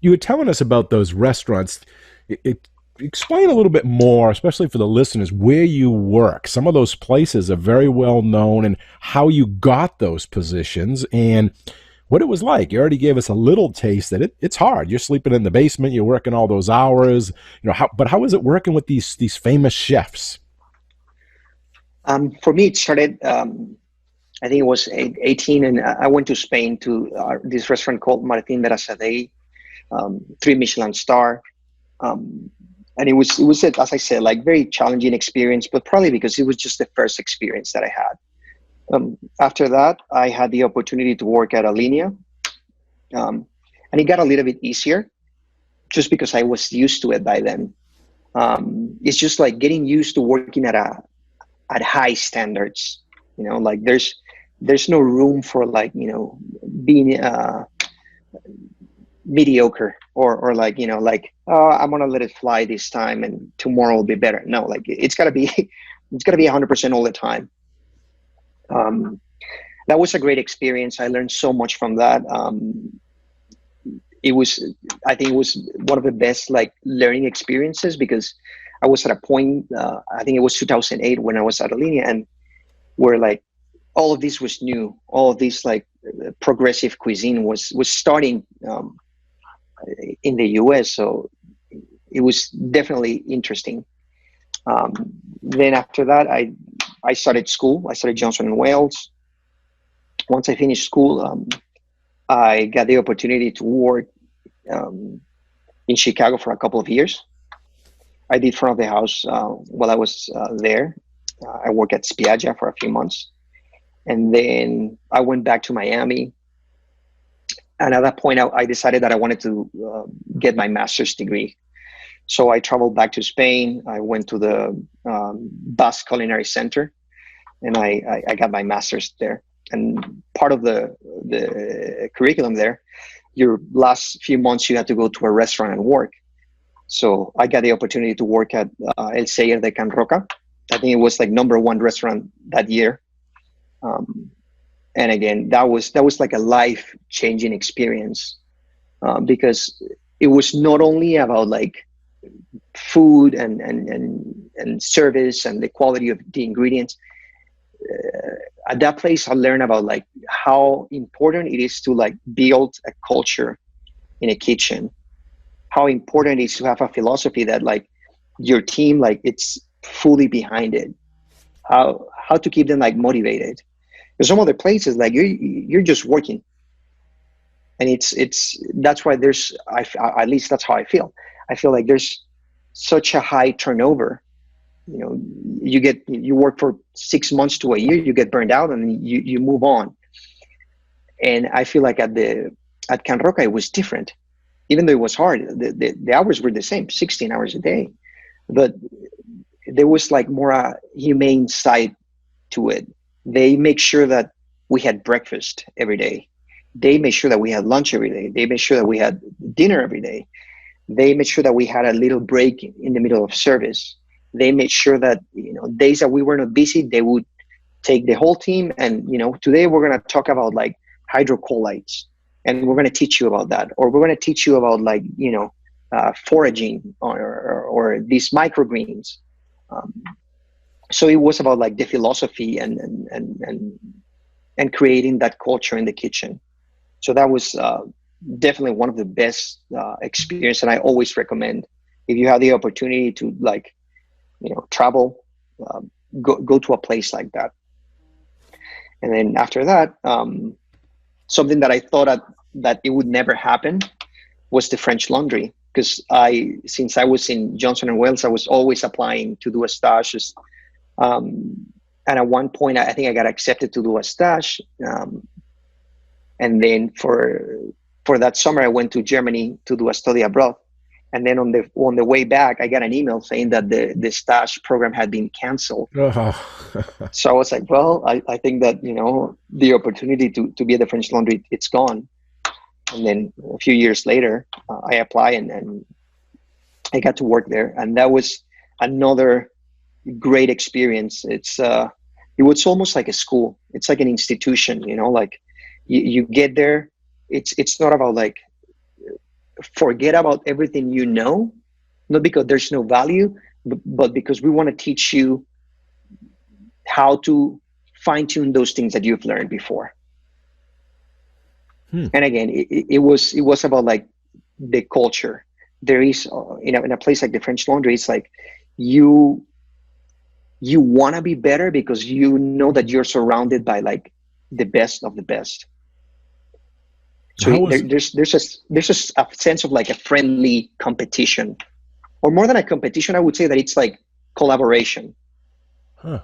you were telling us about those restaurants. Explain a little bit more, especially for the listeners, where you work. Some of those places are very well known, and how you got those positions and what it was like. You already gave us a little taste that it's hard. You're sleeping in the basement. You're working all those hours. But how is it working with these famous chefs? For me, it started. I think it was 18, and I went to Spain to this restaurant called Martin Berazategui, 3 Michelin star. Um, and it was as I said, like very challenging experience, but probably because it was just the first experience that I had. After that, I had the opportunity to work at Alinea, and it got a little bit easier just because I was used to it by then. It's just like getting used to working at high standards. Like there's no room for like being mediocre or like like, oh, I'm gonna let it fly this time and tomorrow will be better. No, like it's gotta be it's gotta be 100% all the time. um, that was a great experience. I learned so much from that. It was I think it was one of the best like learning experiences because I was at a point, I think it was 2008 when I was at Alinea, and where like all of this was new, all of this like progressive cuisine was starting in the US. So it was definitely interesting. Um, then after that, I started school. I started Johnson and Wales. Once I finished school, I got the opportunity to work um, in Chicago for a couple of years. I did front of the house while I was there. I worked at Spiaggia for a few months, and then I went back to Miami. And at that point, I decided that I wanted to get my master's degree. So I traveled back to Spain. I went to the Basque Culinary Center, and I got my master's there. And part of the curriculum there, your last few months you had to go to a restaurant and work. So I got the opportunity to work at El Seyer de Can Roca. I think it was like number one restaurant that year. Um, and again, that was like a life changing experience because it was not only about like food and service and the quality of the ingredients. At that place, I learned about like how important it is to like build a culture in a kitchen, how important it is to have a philosophy that like your team like it's fully behind it, how to keep them like motivated. There's some other places like you're just working, and it's that's why there's at least that's how I feel like there's such a high turnover. You work for 6 months to a year, you get burned out, and you move on. And I feel like at Can Roca it was different. Even though it was hard, the hours were the same, 16 hours a day, but there was like more a humane side to it. They make sure that we had breakfast every day. They made sure that we had lunch every day. They made sure that we had dinner every day. They made sure that we had a little break in the middle of service. They made sure that days that we were not busy, they would take the whole team and today we're going to talk about like hydrocolloids, and we're going to teach you about that, or we're going to teach you about like foraging or these microgreens. Um, so it was about like the philosophy and creating that culture in the kitchen. So that was definitely one of the best experience, and I always recommend if you have the opportunity to like travel, go to a place like that. And then after that, something that I thought that it would never happen was the French Laundry, because since I was in Johnson and Wales, I was always applying to do a stage. And at one point, I think I got accepted to do a stage. And then for that summer, I went to Germany to do a study abroad. And then on the way back, I got an email saying that the stage program had been canceled. Oh. So I was like, well, I think that the opportunity to be at the French Laundry, it's gone. And then a few years later, I applied and I got to work there, and that was another great experience. It was almost like a school. It's like an institution. Like you get there. It's not about like forget about everything you know, not because there's no value, but because we want to teach you how to fine tune those things that you've learned before. Hmm. And again, it was about like the culture. There is, in a place like the French Laundry, it's like you you want to be better because you know that you're surrounded by like the best of the best. So How was there's a sense of like a friendly competition, or more than a competition, I would say that it's like collaboration. huh?